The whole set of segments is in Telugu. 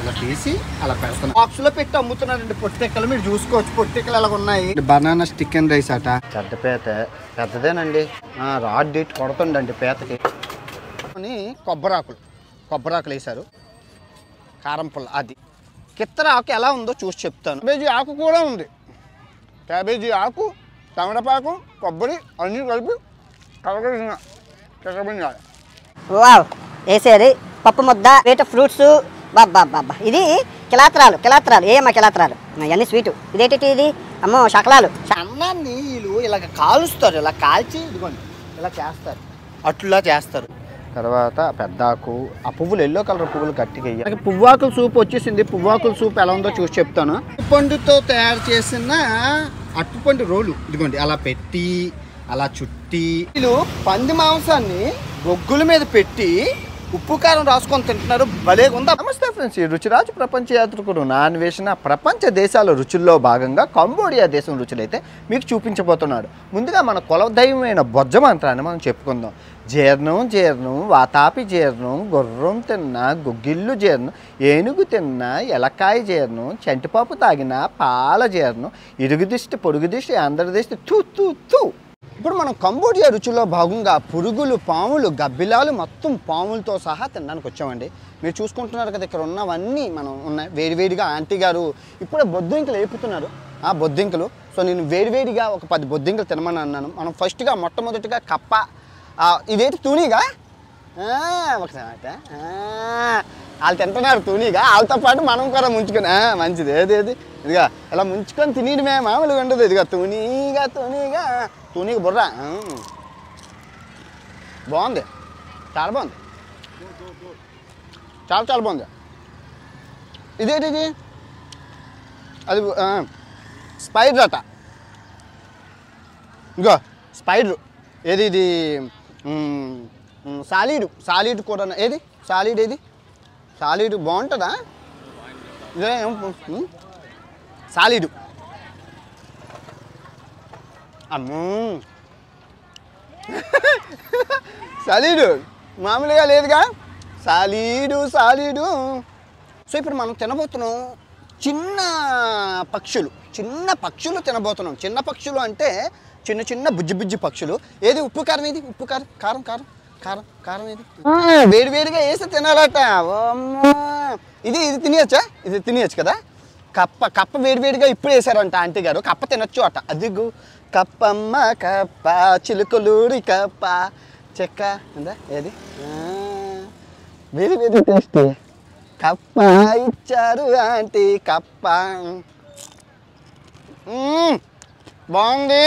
ఇలా తీసి అలా పెడతాను. బాక్స్లో పెట్టి అమ్ముతున్నారండి పొట్టెక్కలు. మీరు చూసుకోవచ్చు పొట్టెక్కలు ఎలా ఉన్నాయి. బనానా స్టిక్ అండ్ రైస్ అట. చెడ్డ పీత పెద్దదేనండి. Rod date కొడుతుండండి పీతకి. కొబ్బరాకులు వేశారు. కారం పుల్ల అది. కిత్తర ఆకు ఎలా ఉందో చూసి చెప్తాను. క్యాబేజీ ఆకు కూడా ఉంది. క్యాబేజీ ఆకు, తమలపాకు, కొబ్బరి అన్నీ కలిపి వావ్ వేసేది పప్పు ముద్ద వేట ఫ్రూట్స్. బాబా ఇది కిలాత్రాలు ఏమా కిలాత్రాలు అవన్నీ స్వీటు. ఇదేంటి ఇది? అమ్మో శకలాలు. అన్నాన్ని వీళ్ళు ఇలాగ కాలుస్తారు. ఇలా కాల్చి ఇదిగోండి ఇలా చేస్తారు, అట్లా చేస్తారు. తర్వాత పెద్దాకు, ఆ పువ్వులు ఎల్లో కలర్ పువ్వులు గట్టిగా వేయాలి. పువ్వాకుల సూప్ వచ్చేసింది. పువ్వాకుల సూప్ ఎలా ఉందో చూసి చెప్తాను. అట్టుపండుతో తయారు చేసిన అట్టుపండు రోలు ఇదిగోండి అలా పెట్టి అలా చుట్టి వీళ్ళు పంది మాంసాన్ని గొగ్గుల మీద పెట్టి ఉప్పు కారం రాసుకొని తింటున్నారు. భలేగా ఉందా? నమస్తే ఫ్రెండ్స్, ఈ రుచిరాజు ప్రపంచ యాత్రికుడు నా అన్వేషణ ప్రపంచ దేశాల రుచుల్లో భాగంగా కంబోడియా దేశం రుచులైతే మీకు చూపించబోతున్నాడు. ముందుగా మన కులదైవమైన బొజ్జ మంత్రాన్ని మనం చెప్పుకుందాం. జీర్ణం వాతాపి జీర్ణం, గుర్రం తిన్న గుగ్గిళ్ళు జీర్ణం, ఏనుగు తిన్న ఎలకాయ జీర్ణం, చెంటిపాపు తాగిన పాల జీర్ణం, ఇరుగు దిష్టి పొరుగు దిష్టి అందరి దిష్టి తూ. ఇప్పుడు మనం కంబోడియా రుచిలో భాగంగా పురుగులు, పాములు, గబ్బిలాలు మొత్తం పాములతో సహా తినడానికి వచ్చామండి. మీరు చూసుకుంటున్నారు కదా ఇక్కడ ఉన్నవన్నీ మనం ఉన్నాయి. వేడివేడిగా ఆంటీ గారు ఇప్పుడే బొద్దింకలు వేపుతున్నారు. ఆ బొద్దింకలు. సో నేను వేడివేడిగా ఒక 10 బొద్దింకలు తినమని అన్నాను. మనం ఫస్ట్గా మొట్టమొదటిగా కప్ప, ఇదేంటి తూనీగా ఒకసారి వాళ్ళు తింటున్నారు తూనీగా. వాళ్ళతో పాటు మనం కూడా ముంచుకొని మంచిది ఏది ఇదిగా ఇలా ముంచుకొని తినేయడమే మామూలుగా ఉండదు. ఇదిగా తూనీగా బుర్ర బాగుంది, చాలా బాగుంది, చాలా బాగుంది. ఇదేంటిది? అది స్పైడర్ అట. ఇంకో స్పైడర్ ఏది? ఇది సాలీడ్ కూడా. ఏది సాలీడ్ బాగుంటుందా? ఇదే సాలీడు. అమ్మో సాలీడు మామూలుగా లేదుగా. సాలీడు. సో ఇప్పుడు మనం తినబోతున్నాం చిన్న పక్షులు తినబోతున్నాం. చిన్న పక్షులు అంటే చిన్న బుజ్జి పక్షులు. ఏది? ఉప్పు కారం. ఇది ఉప్పు కారం ఇది వేడివేడిగా వేసి తినాలట. ఇది తినేయచ్చు కదా. కప్ప వేడివేడిగా ఇప్పుడు వేసారంట ఆంటీ గారు. కప్ప తినొచ్చు అట. అదిగు కప్పమ్మ కప్ప చిలుకలూరి కప్ప చెక్క ఉందా? ఏది? వేడి టేస్ట్. కప్ప ఇచ్చారు ఆంటీ కప్ప. బాగుంది,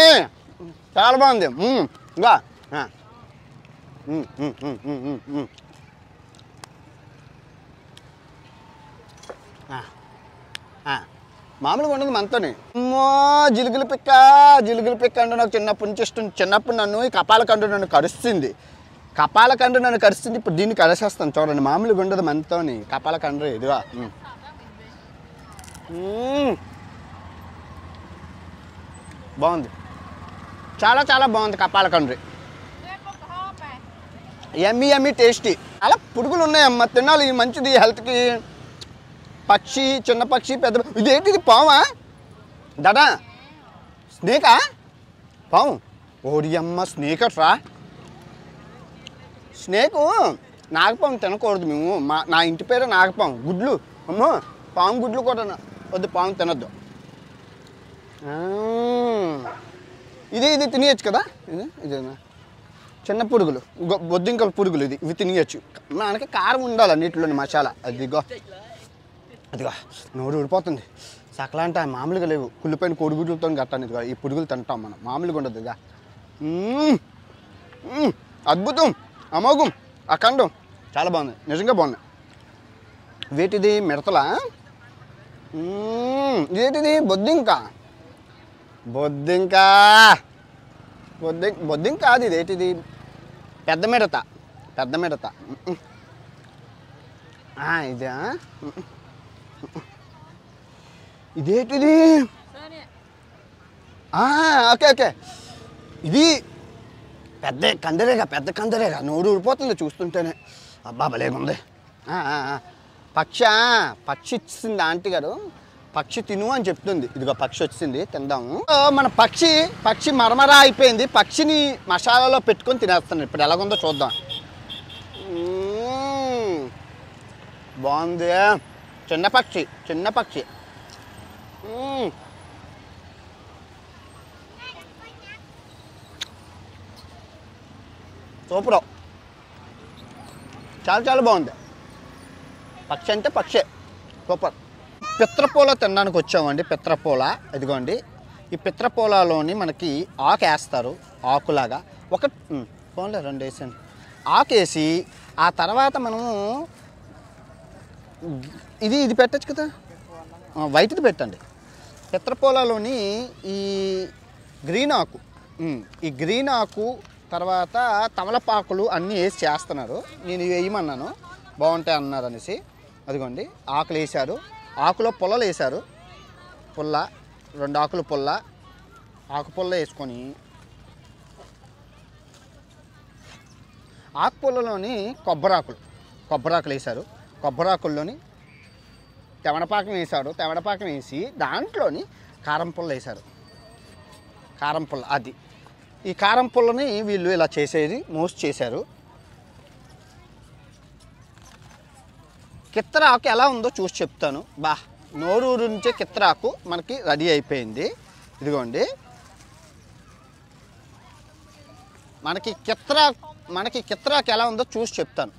చాలా బాగుంది. ఇంకా మామూలుగా ఉండదు మనతోని. అమ్మో జిలుగులు పిక్క అంటే నాకు చిన్నప్పటి నుంచి ఇష్టం. చిన్నప్పుడు నన్ను ఈ కపాలకండు నన్ను కరుస్తుంది. ఇప్పుడు దీన్ని కరిసేస్తాను చూడండి. మామూలుగా ఉండదు మనతోని కపాలకండ్రు. ఇదిగా బాగుంది, చాలా బాగుంది కపాలకండ్రి. Yummy tasty. అలా పురుగులు ఉన్నాయమ్మ, తినాలి, మంచిది హెల్త్కి. పక్షి, చిన్న పక్షి, పెద్ద. ఇదేంటిది? పామా? దాదా స్నేకా? పాము. ఓడి అమ్మ స్నేకట్రా. స్నేకు నాగపాము తినకూడదు మేము. నా ఇంటి పేరు నాగపాము. గుడ్లు అమ్మో, పాము గుడ్లు కూడా వద్దు, పాము తినద్దు. ఇది తినేయచ్చు కదా. ఇది చిన్న పురుగులు, బొద్దింకల పురుగులు. ఇవి తినేయచ్చు. మనకి కారం ఉండాలి అన్నిటిలోని మసాలా. అదిగో నోరు ఊడిపోతుంది. సకలా అంటే మామూలుగా లేవు. కుళ్ళిపోయిన కోడిగుడ్లతో గట్టాను. ఇదిగో ఈ పురుగులు తింటాం మనం. మామూలుగా ఉండదు. ఇక అద్భుతం, అమోఘం, అఖండం, చాలా బాగుంది, నిజంగా బాగుంది. వీటిది మిడతలా? ఇదేంటిది? బొద్దింక అది. ఇదేంటిది? పెద్ద మిడత. ఇదా? ఇదేంటిది? ఓకే ఇది పెద్ద కందరేగా. నోరు ఊడిపోతుంది చూస్తుంటేనే. అబ్బా భలేగా ఉంది. పక్షి ఇచ్చింది ఆంటీ గారు, పక్షి తిను అని చెప్తుంది. ఇదిగో పక్షి వచ్చింది, తిందాము. మన పక్షి మరమరా అయిపోయింది. పక్షిని మసాలాలో పెట్టుకొని తినేస్తాను. ఇప్పుడు ఎలాగుందో చూద్దాం. బాగుంది. చిన్న పక్షి సూపర్, చాలా బాగుంది. పక్షి అంటే పక్షే, సూపర్. పిత్రపూల తినడానికి వచ్చామండి. పిత్రపూల ఇదిగోండి. ఈ పిత్రపూలలోని మనకి ఆకు వేస్తారు, ఆకులాగా. ఫోన్లో 2 వేసాను. ఆకు వేసి ఆ తర్వాత మనము ఇది పెట్టచ్చు కదా, వైట్ది పెట్టండి. పిత్రపూలలోని ఈ గ్రీన్ ఆకు, ఈ గ్రీన్ ఆకు తర్వాత తమలపాకులు అన్నీ వేసి చేస్తున్నారు. నేను వేయమన్నాను, బాగుంటాయి అన్నారు అనేసి. అదిగోండి ఆకులు వేసారు, ఆకులో పుల్లలు వేసారు. 2 ఆకులు ఆకు పుల్ల వేసుకొని ఆకు పుల్లలోని కొబ్బరాకులు వేసారు. కొబ్బరాకుల్లోని తెవడపాకం వేసాడు. తెవడపాకం వేసి దాంట్లోని కారం పుల్ల వేసారు. కారం పుల్ల అది. ఈ కారం పుల్లని వీళ్ళు ఇలా చేసేది మోస్ట్ చేశారు. కిత్తరాకు ఎలా ఉందో చూసి చెప్తాను. నోరూరు నుంచే కిత్తరాకు మనకి రెడీ అయిపోయింది. ఇదిగోండి మనకి కిత్తరాకు ఎలా ఉందో చూసి చెప్తాను.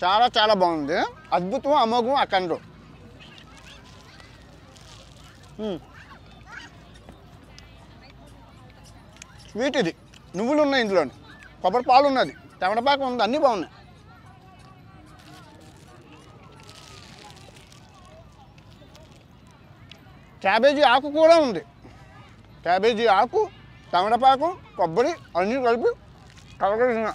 చాలా బాగుంది. అద్భుతం, అమోఘం, అఖండం. స్వీట్ ఇది. నువ్వులు ఉన్నాయి ఇందులో, కొబ్బరి పాలు ఉన్నది, టమాటపాకం ఉంది, అన్నీ బాగున్నాయి. క్యాబేజీ ఆకు కూడా ఉంది. క్యాబేజీ ఆకు, టమాటపాకం, కొబ్బరి అన్నీ కలిపి కలగలిసిన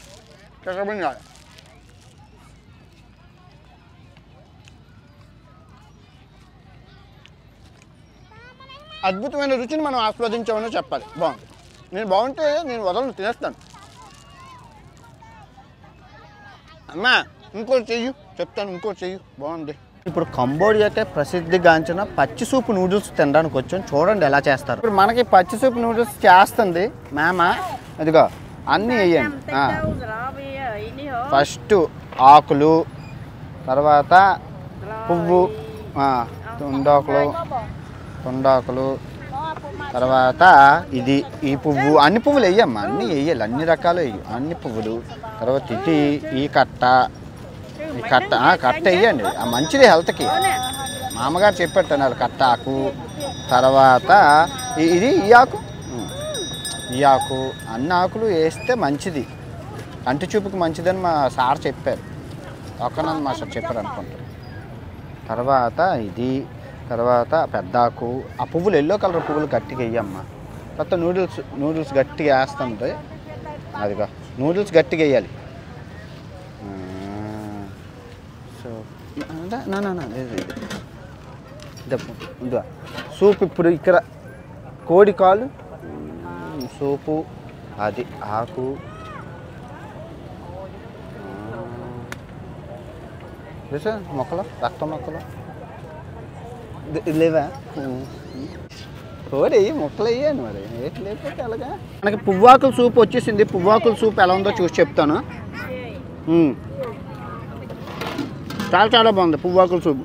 అద్భుతమైన రుచిని మనం ఆస్వాదించామని చెప్పాలి. బాగుంది. నేను బాగుంటే నేను వదలను, తినేస్తాను. అమ్మా ఇంకోటి చెయ్యి, చెప్తాను, ఇంకోటి చెయ్యి. బాగుంది. ఇప్పుడు కంబోడియాకే ప్రసిద్ధిగాంచిన పచ్చి సూపు నూడిల్స్ తినడానికి వచ్చాం. చూడండి ఎలా చేస్తారు. ఇప్పుడు మనకి పచ్చి సూపు నూడిల్స్ చేస్తుంది మేమ. ఇదిగో అన్నీ వేయండి. ఫస్ట్ ఆకులు, తర్వాత పువ్వు, తొండాకులు, తర్వాత ఈ పువ్వు. అన్ని పువ్వులు వేయమ్మా, అన్నీ వేయాలి, అన్ని రకాలు వేయి, అన్ని పువ్వులు. తర్వాత ఈ కట్ట వేయండి, మంచిది హెల్త్కి. మామగారు చెప్పారు కట్ట ఆకు. తర్వాత ఈ ఆకు అన్ని ఆకులు వేస్తే మంచిది, కంటి చూపుకి మంచిదని మా సార్ చెప్పారు. ఒక్కనంద మా సార్ చెప్పారు అనుకుంటారు. తర్వాత పెద్దాకు. ఆ పువ్వులు ఎల్లో కలర్ పువ్వులు గట్టిగా వేయమ్మా. తర్వాత నూడిల్స్ గట్టిగా వేస్తుంది. అదిగా నూడిల్స్ గట్టిగా వేయాలి. So soup. ఇప్పుడు ఇక్కడ కోడి కాలు సూపు, అది ఆకు. మొక్కలు, రక్తం మొక్కలు లేవా? కోడి మొక్కలు వేయాలి మరి, ఏటి లేకపోతే అలాగా. మనకి పువ్వాకుల సూప్ వచ్చేసింది. పువ్వాకుల సూప్ ఎలా ఉందో చూసి చెప్తాను. చాలా బాగుంది పువ్వాకుల సూప్,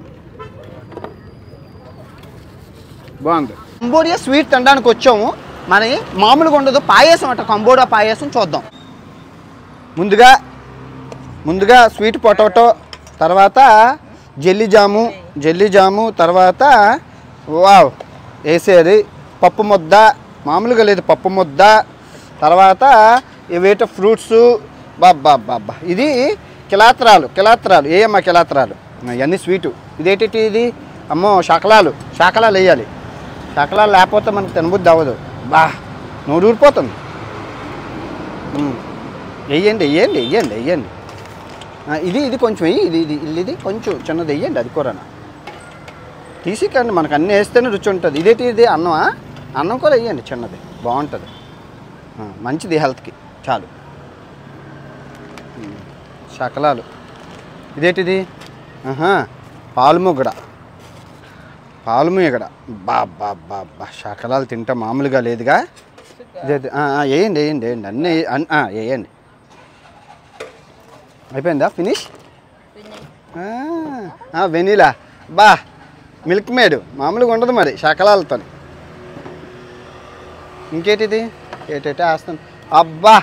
బాగుంది. కంబోడియా స్వీట్ తినడానికి వచ్చాము. మన మామూలుగా ఉండదు, పాయసం అంట, కంబోడియా పాయసం. చూద్దాం. ముందుగా స్వీట్ పొటాటో, తర్వాత జెల్లీ జాము, తర్వాత వేసేది పప్పు ముద్ద, మామూలుగా లేదు పప్పు ముద్ద. తర్వాత ఇవేట ఫ్రూట్స్. బాబా ఇది కిలాత్రాలు. ఏమమ్మా కిలాత్రాలు? ఇవన్నీ స్వీటు. ఇదేంటి ఇది? అమ్మో శాకలాలు వేయాలి. శాకలాలు లేకపోతే మనకు తినబుద్ధి అవ్వదు. నోరు ఊరిపోతుంది. వేయండి. ఇది కొంచెం ఇది కొంచెం చిన్నది వేయండి. అది కూర తీసికండి, మనకు అన్నీ వేస్తేనే రుచి ఉంటుంది. ఇది అన్నం కూడా వేయండి, చిన్నది బాగుంటుంది, మంచిది హెల్త్కి. చాలు. శకలాలు. ఇదేంటిది? పాలుముగడ. పాలుముగడ. బాబా శకలాలు తింటా మామూలుగా లేదుగా. ఇదే వేయండి వేయండి వేయండి అన్నీ వేయండి. అయిపోయిందా? ఫినిష్. వెనీలా. బా మిల్క్ మేడ్ మామూలుగా ఉండదు మరి శకలాలతో. ఇంకేటిది? ఏటైతే వేస్తాను. అబ్బా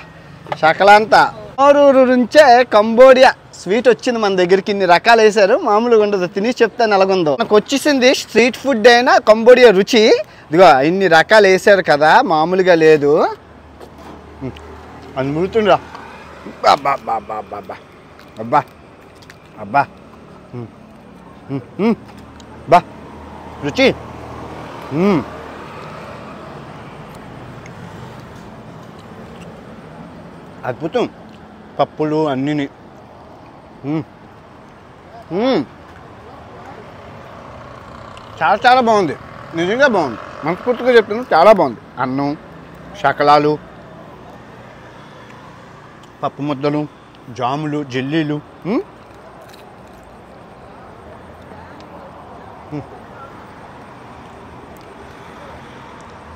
శకలంతా నోరూరు నుంచే కంబోడియా స్వీట్ వచ్చింది మన దగ్గరికి. ఇన్ని రకాలు వేసారు, మామూలుగా ఉండదు. తినేసి చెప్తాను ఎలాగుందో. నాకు వచ్చేసింది స్ట్రీట్ ఫుడ్ అయినా కంబోడియా రుచి. ఇదిగో ఇన్ని రకాలు వేసారు కదా, మామూలుగా లేదు. అది ముడుతుండ్రా. అబ్బా అబ్బా అబ్బా అబ్బా అబ్బా బా రుచి. అద్భుతం. పప్పులు అన్నీ చాలా చాలా బాగుంది, నిజంగా బాగుంది. మనస్ఫూర్తిగా చెప్తున్నాను, చాలా బాగుంది. అన్నం, శకలాలు, పప్పు ముద్దలు, జాములు, జెల్లీలు.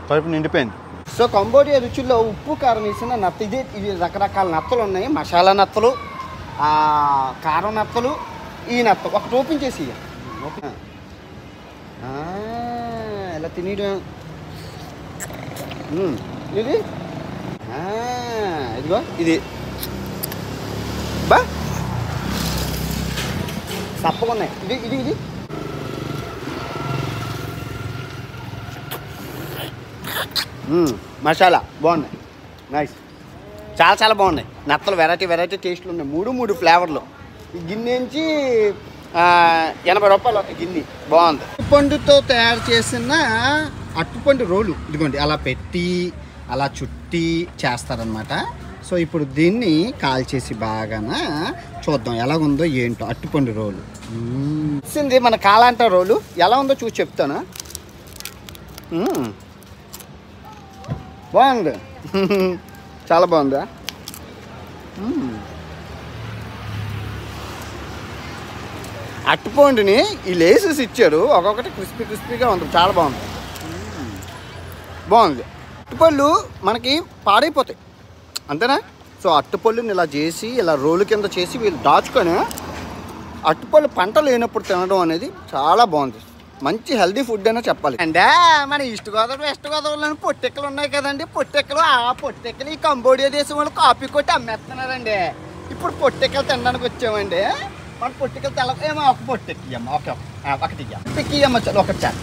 కడుపు నిండిపోయింది. సో కంబోడియా రుచుల్లో ఉప్పు కారం వేసిన నత్త. ఇవి రకరకాల నత్తలు ఉన్నాయి. మసాలా నత్తలు, కారం నత్తలు, ఈ నత్త ఒకటి ఓపెన్ చేసి ఇలా తినేయడం. ఇది ఇదిగో ఇది బా సప్పగా ఉన్నాయి. ఇది ఇది ఇది మసాలా బాగున్నాయి, నైస్. చాలా చాలా బాగున్నాయి నత్తలు. వెరైటీ వెరైటీ టేస్ట్లు ఉన్నాయి. మూడు ఫ్లేవర్లు. ఈ గిన్నె నుంచి 80 రూపాయలు ఒక గిన్నె. బాగుంది. అట్టుపండుతో తయారు చేసిన అట్టుపండు రోలు ఇదిగోండి, అలా పెట్టి అలా చుట్టి చేస్తారనమాట. సో ఇప్పుడు దీన్ని కాల్చేసి బాగాన చూద్దాం ఎలా ఉందో ఏంటో. అట్టుపండు రోలు వచ్చింది మన కాలాంట రోలు. ఎలా ఉందో చూసి చెప్తాను. బాగుంది, చాలా బాగుందా. అట్టుపండుని ఈ లేసెస్ ఇచ్చారు, ఒక్కొక్కటి క్రిస్పీ క్రిస్పీగా ఉంది. చాలా బాగుంది, బాగుంది. అట్టుపళ్ళు మనకి పాడైపోతాయి అంతేనా. సో అట్టుపళ్ళుని ఇలా చేసి ఇలా రోలు కింద చేసి వీళ్ళు దాచుకొని అట్టుపళ్ళు పంట లేనప్పుడు తినడం అనేది చాలా బాగుంది. మంచి హెల్దీ ఫుడ్ అయినా చెప్పాలి. అంటే మన ఈస్ట్ గోదావరి వెస్ట్ గోదావరిలో పొట్టెక్కలు ఉన్నాయి కదండి. పొట్టెక్కలు పొట్టెక్కలు ఈ కంబోడియా దేశం వాళ్ళు కాపీ కొట్టి అమ్మేస్తున్నారండి. ఇప్పుడు పొట్టెక్కలు తినడానికి వచ్చామండి. మన పొట్టెక్కలు తెల్ల ఏమో ఒక పొట్టెక్కి అమ్మ. ఒకటి ఇయ్యమ్మ. చాలు ఒకటి చాలు.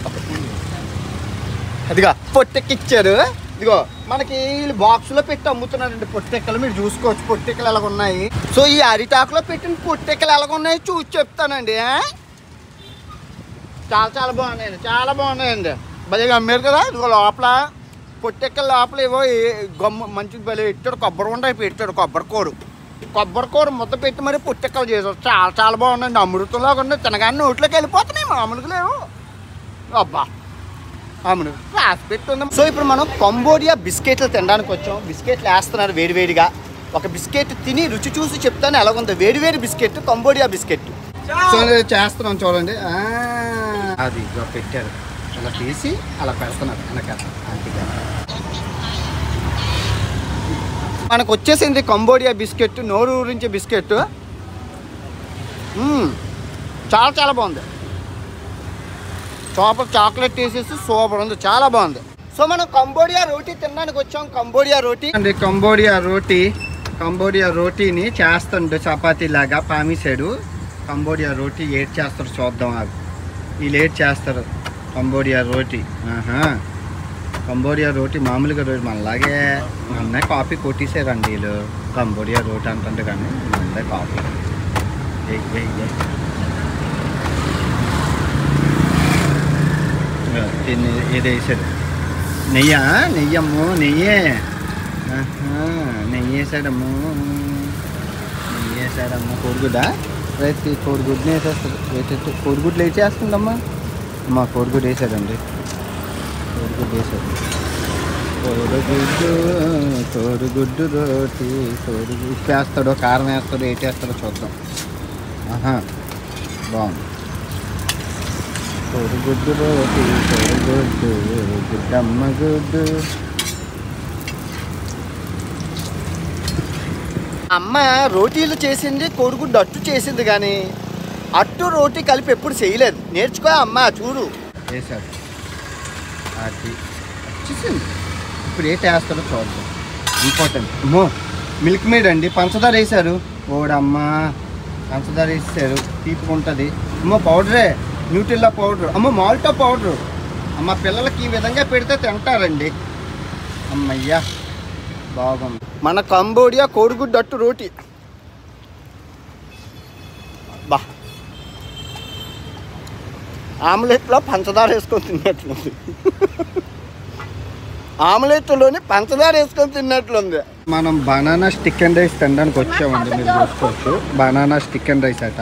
అదిగా పొట్టెక్కి ఇచ్చారు. ఇదిగో మనకి వీళ్ళు బాక్స్లో పెట్టి అమ్ముతున్నారండి పొట్టెక్కలు. మీరు చూసుకోవచ్చు పొట్టెక్కలు ఎలాగ ఉన్నాయి. సో ఈ అరిటాకులో పెట్టిన పొట్టెక్కలు ఎలాగ ఉన్నాయి చూసి చెప్తానండి. చాలా చాలా బాగున్నాయండి, చాలా బాగున్నాయండి. భలేగా అమ్మారు కదా. ఇదిగో లోపల పొట్టెక్కల లోపల ఏవో గమ్మ మంచిది భలే పెట్టాడు. కొబ్బరి ఉండ పెట్టాడు. కొబ్బరికూర ముద్ద పెట్టి మరి పొట్టెక్కలు చేసాడు. చాలా చాలా బాగున్నాయండి. అమృతంలాగా ఉన్నాయి. తినగానే నోట్లోకి వెళ్ళిపోతున్నాయి, మామూలుగా లేవు. అబ్బా అమ్ముడు రాసి పెట్టుంది. సో ఇప్పుడు మనం కంబోడియా బిస్కెట్లు తినడానికి వచ్చాం. బిస్కెట్లు వేస్తున్నారు వేడివేడిగా. ఒక బిస్కెట్ తిని రుచి చూసి చెప్తాను ఎలాగుందో. వేడివేడి బిస్కెట్, కంబోడియా బిస్కెట్. సో చేస్తున్నాం చూడండి. అది పెట్టారు, అలా తీసి అలా పెడుతున్నారు వెనకాల. మనకు వచ్చేసింది కంబోడియా బిస్కెట్, నోరు ఊరించే బిస్కెట్. చాలా చాలా బాగుంది. సూపర్ చాక్లెట్ వేసేసి సూపర్ ఉంది, చాలా బాగుంది. సో మనం కంబోడియా రోటీ తినడానికి వచ్చాం. కంబోడియా రోటీ అండి. కంబోడియా రోటీని చేస్తుండే చపాతీ లాగా పామిసాడు. కంబోడియా రోటీ ఏడ్ చేస్తారు చూద్దాం. వీళ్ళు ఏడ్ చేస్తారు కంబోడియా రోటీ. కంబోడియా రోటీ మామూలుగా రోటీ మనలాగే మొన్న కాఫీ కొట్టేసారండి వీళ్ళు. కంబోడియా రోటీ అంటుంటే కానీ మొన్న కాఫీ ఏది వేసాడు. నెయ్యమ్మో నెయ్యే. నెయ్యి వేసాడమ్మో. కోడిగుడ్డా? రైతు కోడిగుడ్ని వేసేస్తాడు. కోడిగుడ్లు వేసేస్తుందమ్మా. కోడిగుడ్డు వేసాడండి. కోడిగుడ్డు వేసాడు. కోడిగుడ్డు కోడిగుడ్డు రోటి కోడిగుడ్డు ఉప్పు వేస్తాడో కారం వేస్తాడో ఏంటి వేస్తాడో చూద్దాం. ఆహా బాగుంది. కోడిగుడ్డు రోటి కోడిగుడ్డు గుడ్డమ్మ గుడ్డు. అమ్మ రోటీలు చేసింది, కోడిగుడ్డు అట్టు చేసింది, కానీ అట్టు రోటీ కలిపి ఎప్పుడు చేయలేదు. నేర్చుకో అమ్మ, చూడు వేసాడు అది వచ్చేసింది. ఇప్పుడు ఏంటి వేస్తాడో చూద్దాం. ఇంపార్టెంట్. అమ్మో మిల్క్ మేడ్ అండి, పంచదార వేశారు. ఓడమ్మ పంచదార వేసారు, తీపుకుంటుంది. అమ్మో పౌడరే, న్యూట్రిల్లా పౌడర్. అమ్మో మాల్టో పౌడరు. అమ్మ పిల్లలకి ఈ విధంగా పెడితే తింటారండి. అమ్మయ్యా బాగుంది. మన కంబోడియా కోడిగుడ్డు అట్టు రోటీ. బా ఆమ్లెట్లో పంచదార వేసుకొని తిన్నట్లుంది. ఆమ్లెట్లోని పంచదార వేసుకొని తిన్నట్లుంది. మనం బనానా స్టిక్ అండ్ రైస్ తినడానికి వచ్చామండి. మీరు చూసుకోవచ్చు. బనానా స్టిక్ అండ్ రైస్ అట.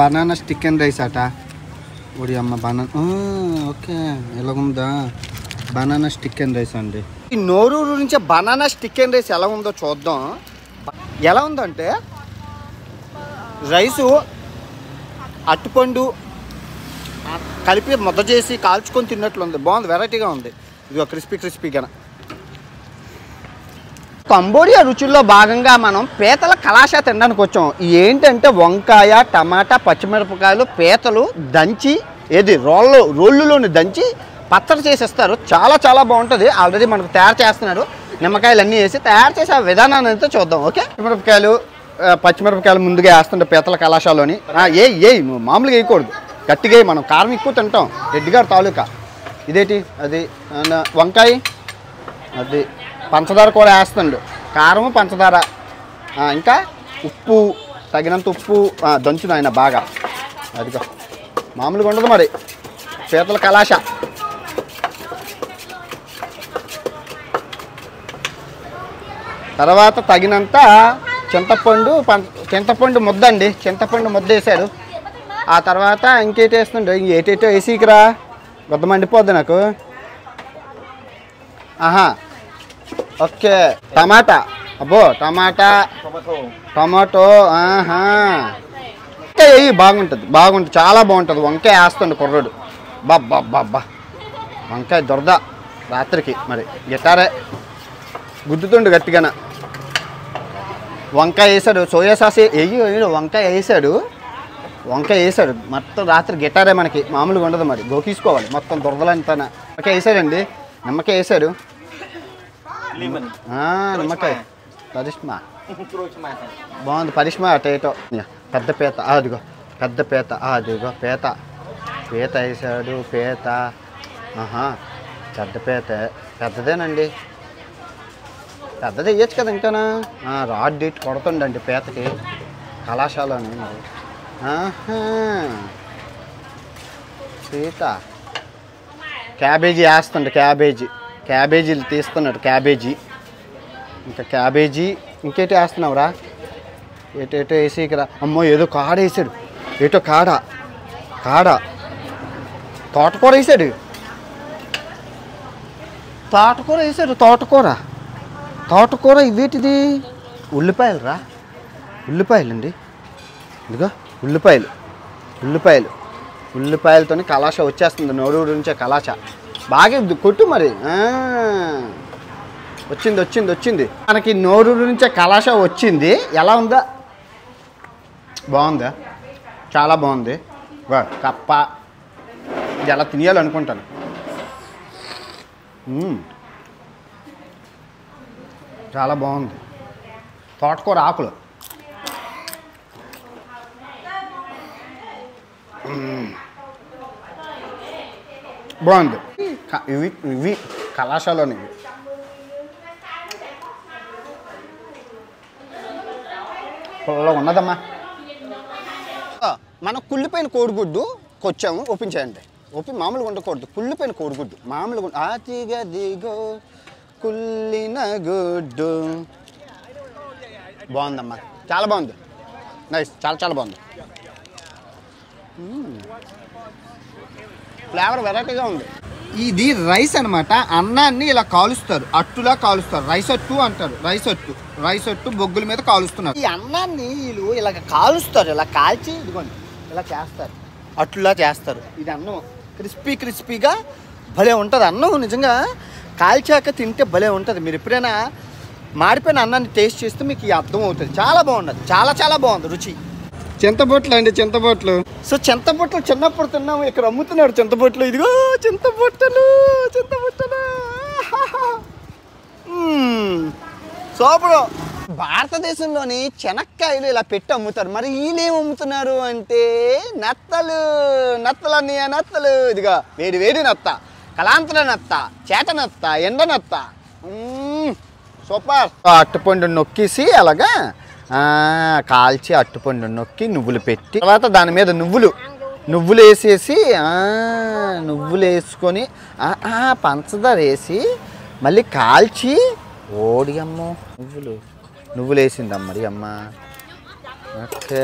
బనానా స్టిక్ అండ్ రైస్ అట. ఒడి అమ్మ బనానా. ఓకే ఎలాగుందా బనానా స్టిక్ అండ్ రైస్ అండి. ఈ నోరూరు నుంచి బనానా స్టిక్ అండ్ రైస్ ఎలా ఉందో చూద్దాం. ఎలా ఉందంటే రైసు అట్టుపండు కలిపి ముద్ద చేసి కాల్చుకొని తిన్నట్లుంది. బాగుంది, వెరైటీగా ఉంది. ఇదిగో క్రిస్పీగా. కంబోడియా రుచుల్లో భాగంగా మనం పీతల కలాషా తినడానికి వచ్చాం. ఏంటంటే వంకాయ, టమాటా, పచ్చిమిరపకాయలు, పీతలు దంచి రోళ్ళులోని దంచి పచ్చడి చేసేస్తారు. చాలా చాలా బాగుంటుంది. ఆల్రెడీ మనకు తయారు చేస్తున్నారు. నిమ్మకాయలు అన్నీ వేసి తయారు చేసే ఆ విధానాన్ని అయితే చూద్దాం. ఓకే, పచ్చిమిరపకాయలు ముందుగా వేస్తుంటే పీతల కలాషాలోని నువ్వు మామూలుగా వేయకూడదు, గట్టిగా మనం కారం ఎక్కువ తింటాం. రెడ్డి గారు తాలూకా. ఇదేంటి అది వంకాయ, అది పంచదార కూడా వేస్తుండు. కారము పంచదార, ఇంకా ఉప్పు తగినంత ఉప్పు దంచును ఆయన బాగా. అదిగో మామూలుగా ఉండదు మరి పీతల కలాష. తర్వాత తగినంత చింతపండు ముద్ద అండి. చింతపండు ముద్ద వేసాడు. ఆ తర్వాత ఇంకేటి వేస్తుండే, ఏటేటో వేసికిరా, గొద్ద మండిపోద్ది నాకు. ఆహా ఓకే, టమాటా. అబ్బో టమాటో. ఆహా వంకాయ వేయి, బాగుంటుంది, చాలా బాగుంటుంది. వంకాయ వేస్తుండే కుర్రోడు. బాబ్బా వంకాయ దొరద రాత్రికి మరి గిటారే గుద్దుతుండు గట్టిగాన. వంకాయ వేసాడు, సోయా సాస్ వంకాయ వేసాడు మొత్తం రాత్రి గిటారే మనకి. మామూలుగా ఉండదు మరి, గోకీసుకోవాలి మొత్తం దురదలంతా. నిమ్మకాయ వేసాడండి, నిమ్మకాయ వేసాడు. నిమ్మకాయ పరిష్మా బాగుంది. పరిష్మా అటేటో పెద్ద పీత. అదిగో పెద్ద పీత. అదిగో పీత వేసాడు. పీత పెద్ద పీత, పెద్దదేనండి. పెద్దది వేయచ్చు కదా ఇంకానా. రాడ్ డేట్ కొడుతుండండి పీతకి కళాశాలని మరి. సీత క్యాబేజీ వేస్తుండే, క్యాబేజీలు తీస్తున్నాడు. ఇంకా క్యాబేజీ ఇంకేటి వేస్తున్నావురా, ఏటేటో వేసేకిరా. అమ్మో ఏదో కాడ వేసాడు, ఏటో కాడ. తోటకూర వేసాడు. తోటకూర ఇవేటిది? ఉల్లిపాయలండి. ఇదిగో ఉల్లిపాయలతోని కలాష వచ్చేస్తుంది. నోరూరు నుంచే కలాష బాగా కొట్టు మరి. వచ్చింది మనకి నోరూరు నుంచే కలాష వచ్చింది. ఎలా ఉందా? బాగుందా? చాలా బాగుంది. కప్ప ఇది ఎలా తినేయాలనుకుంటాను. చాలా బాగుంది. తోటకూర ఆకులు బాగుంది. ఇవి కళాశాలని ఉన్నదమ్మా. మనం కుళ్ళిపోయిన కోడిగుడ్డు కొచ్చాము. ఓపెన్ చేయండి. మామూలుగా ఉండకూడదు. కుళ్ళిపోయిన కోడిగుడ్డు మామూలుగా ఆతిగా దిగో కుళ్ళిన గుడ్డు. బాగుందమ్మా, చాలా బాగుంది. నైస్, చాలా బాగుంది. ఫ్లేవర్ వెరైటీగా ఉంది. ఇది రైస్ అనమాట. అన్నాన్ని ఇలా కాలుస్తారు, అట్టులా కాలుస్తారు. రైస్ అట్టు అంటారు. రైస్ అట్టు బొగ్గుల మీద కాలుస్తున్నారు. ఈ అన్నాన్ని వీళ్ళు ఇలా కాలుస్తారు, ఇలా కాల్చి ఇదిగోండి ఇలా చేస్తారు, అట్టులా చేస్తారు. ఇది అన్నం క్రిస్పీగా భలే ఉంటుంది. అన్నం నిజంగా కాల్చాక తింటే భలే ఉంటుంది. మీరు ఎప్పుడైనా మాడిపోయిన అన్నాన్ని టేస్ట్ చేస్తే మీకు అర్థం అవుతుంది. చాలా బాగుంటుంది, చాలా బాగుంది రుచి. చింతబొట్లు అండి, చింతబొట్లు. సో చింతబొట్లు చిన్నప్పుడు తిన్నాము, ఇక్కడ అమ్ముతున్నాడు చింతబొట్లు. ఇదిగో చింతబొట్టలు. సూపర్. భారతదేశంలోని చెనక్కాయలు ఇలా పెట్టి అమ్ముతారు. మరి వీళ్ళేం అమ్ముతున్నారు అంటే నత్తలన్నీ నత్తలు. ఇదిగా వేడి నత్త, కలాంతర నత్త, చేట నత్త, ఎండ నత్త. సూపర్. అట్టుపండు నొక్కేసి అలాగా కాల్చి అట్టుపండు నొక్కి నువ్వులు పెట్టి తర్వాత దాని మీద నువ్వులు వేసేసి నువ్వులు వేసుకొని పంచదార వేసి మళ్ళీ కాల్చి ఓడి అమ్మో నువ్వులు వేసిందమ్మ మరి అమ్మ. ఓకే,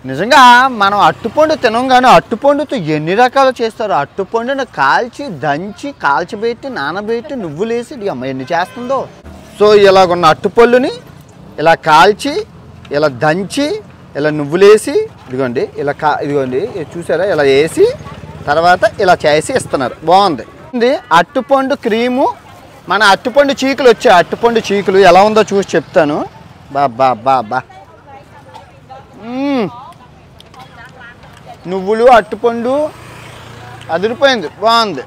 నిజంగా మనం అట్టుపండు తినంగానే అట్టుపండుతో ఎన్ని రకాలు చేస్తారు. అట్టుపండును కాల్చి దంచి కాల్చిబెట్టి నానబెట్టి నువ్వులు వేసి అమ్మ ఎన్ని చేస్తుందో. సో ఇలాగున్న అట్టుపళ్ళుని ఇలా కాల్చి ఇలా దంచి ఇలా నువ్వులేసి ఇదిగోండి ఇదిగోండి చూసారా ఇలా వేసి తర్వాత ఇలా చేసి ఇస్తున్నారు. బాగుంది. అట్టుపండు క్రీము, మన అట్టుపండు చీకులు వచ్చాయి. అట్టుపండు చీకులు ఎలా ఉందో చూసి చెప్తాను. బా నువ్వులు అట్టుపండు అదిరిపోయింది, బాగుంది.